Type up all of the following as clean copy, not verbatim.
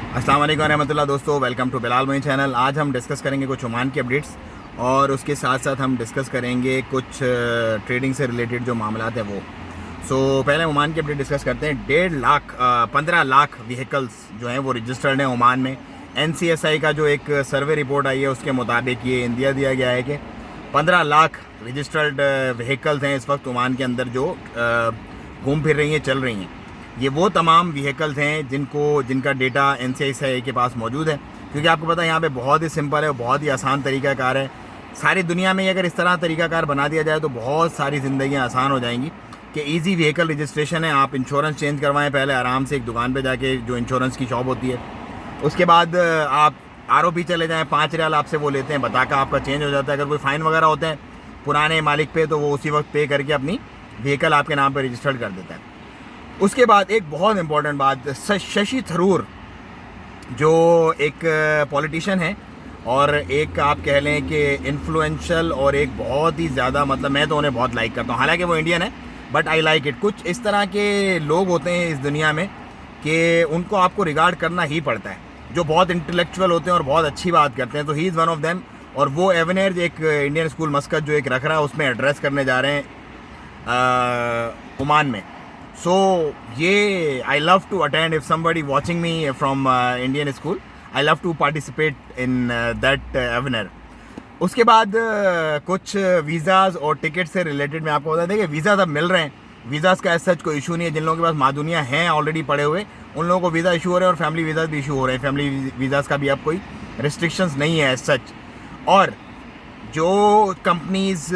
अस्सलाम वालेकुम रहमतुल्लाह दोस्तों, welcome to Bilal Moin channel. आज हम डिस्कस करेंगे कुछ ओमान की अपडेट्स और उसके साथ साथ हम डिस्कस करेंगे कुछ ट्रेडिंग से रिलेटेड जो मामलात हैं वो। पहले ओमान की अपडेट डिस्कस करते हैं। 15 लाख व्हीकल्स जो हैं वो रजिस्टर्ड हैं ओमान में। NCSI का जो एक सर्वे रिपोर्ट आई है उसके मुताबिक ये इंडिया दिया गया है कि 15 लाख रजिस्टर्ड व्हीकल्स हैं इस वक्त ओमान के अंदर जो घूम फिर रही हैं, चल रही हैं। ये वो तमाम व्हीकल्स हैं जिनका डेटा NCSI के पास मौजूद है, क्योंकि आपको पता है यहाँ पे बहुत ही सिंपल है, बहुत ही आसान तरीक़ाकार है। सारी दुनिया में अगर इस तरह तरीक़ाकार बना दिया जाए तो बहुत सारी ज़िंदगियाँ आसान हो जाएंगी कि इजी व्हीकल रजिस्ट्रेशन है। आप इंश्योरेंस चेंज करवाएं पहले आराम से एक दुकान पे जाके, जो इंश्योरेंस की शॉप होती है। उसके बाद आप ROP चले जाएँ, 5 रियाल आपसे वो लेते हैं, बता कर आपका चेंज हो जाता है। अगर कोई फ़ाइन वगैरह होता है पुराने मालिक पे तो वो उसी वक्त पे करके अपनी व्हीकल आपके नाम पर रजिस्टर्ड कर देता है। उसके बाद एक बहुत इंपॉर्टेंट बात, शशि थरूर जो एक पॉलिटिशियन है और एक आप कह लें कि इन्फ्लुएंशियल और एक बहुत ही ज़्यादा, मतलब मैं तो उन्हें बहुत लाइक करता हूँ, हालांकि वो इंडियन है बट आई लाइक इट। कुछ इस तरह के लोग होते हैं इस दुनिया में कि उनको आपको रिगार्ड करना ही पड़ता है, जो बहुत इंटेलेक्चुअल होते हैं और बहुत अच्छी बात करते हैं। तो he is one of them. और वो एवेनियर एक इंडियन स्कूल मस्कत जो एक रख रहा है उसमें एड्रेस करने जा रहे हैं ओमान में। ये I love to attend, if somebody watching me from Indian school, I love to participate in that webinar. उसके बाद कुछ वीज़ाज़ और टिकट से रिलेटेड मैं आपको बता दें कि वीज़ाज़ अब मिल रहे हैं। वीज़ाज़ का ऐसा कोई इशू नहीं है। जिन लोगों के पास मादुनिया हैं ऑलरेडी पड़े हुए, उन लोगों को वीज़ा इशू हो रहे हैं और फैमिली वीज़ाज़ भी इशू हो रहे हैं। फैमिली वीज़ाज़ का भी अब कोई रिस्ट्रिक्शंस नहीं है सच। और जो कंपनीज़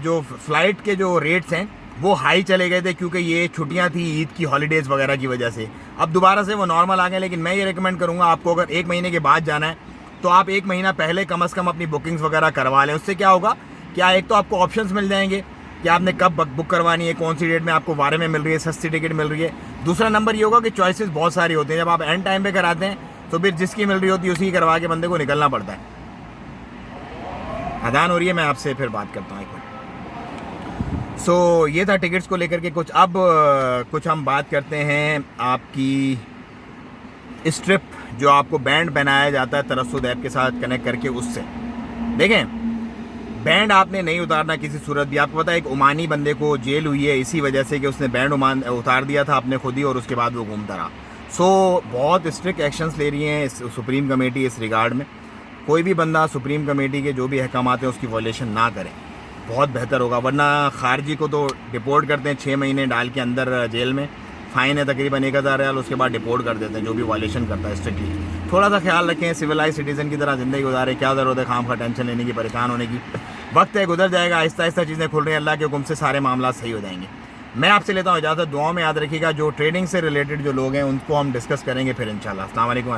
जो फ़्लाइट के जो रेट्स हैं वो हाई चले गए थे, क्योंकि ये छुट्टियां थी ईद की, हॉलीडेज़ वगैरह की वजह से। अब दोबारा से वो नॉर्मल आ गए। लेकिन मैं ये रेकमेंड करूँगा आपको, अगर 1 महीने के बाद जाना है तो आप 1 महीना पहले कम से कम अपनी बुकिंग्स वगैरह करवा लें। उससे क्या होगा, क्या एक तो आपको ऑप्शंस मिल जाएंगे कि आपने कब बुक करवानी है, कौन सी डेट में आपको बारे में मिल रही है, सस्ती टिकट मिल रही है। दूसरा नंबर ये होगा कि चॉइसेस बहुत सारी होती हैं। जब आप एंड टाइम पे कराते हैं तो फिर जिसकी मिल रही होती है उसी करवा के बंदे को निकलना पड़ता है। अदान हो रही है, मैं आपसे फिर बात करता हूँ एक मिनट। ये था टिकट्स को लेकर के कुछ। अब कुछ हम बात करते हैं आपकी स्ट्रिप जो आपको बैंड पहनाया जाता है तरसुद ऐप के साथ कनेक्ट करके। उससे देखें, बैंड आपने नहीं उतारना किसी सूरत भी। आपको पता है एक ओमानी बंदे को जेल हुई है इसी वजह से कि उसने बैंड उतार दिया था अपने खुद ही, और उसके बाद वो घूमता रहा। बहुत स्ट्रिक्ट एक्शंस ले रही है सुप्रीम कमेटी इस रिगार्ड में। कोई भी बंदा सुप्रीम कमेटी के जो भी अहकामात हैं उसकी वॉयलेशन ना करे, बहुत बेहतर होगा। वरना खारजी को तो डिपोर्ट करते हैं 6 महीने डाल के अंदर जेल में, फ़ाइन है तकरीबन 1000 रियाल, उसके बाद डिपोर्ट कर देते हैं जो भी वायलेशन करता है स्ट्रिक्टली। थोड़ा सा ख्याल रखें, सिविलाइज सिटीज़न की तरह ज़िंदगी गुजारे। क्या ज़रूरत है खाम खा टेंशन लेने की, परेशान होने की। वक्त है, गुजर जाएगा, आहिस्ता आहिस्ता चीज़ें खुल रही हैं। अल्लाह के हुक्म से सारे मामला सही हो जाएंगे। मैं आपसे लेता हूँ इजाज़त। दुआ में याद रखिएगा। जो ट्रेडिंग से रिलेटेड जो लोग हैं उनको हम डिस्कस करेंगे फिर इंशाल्लाह। अस्सलाम वालेकुम।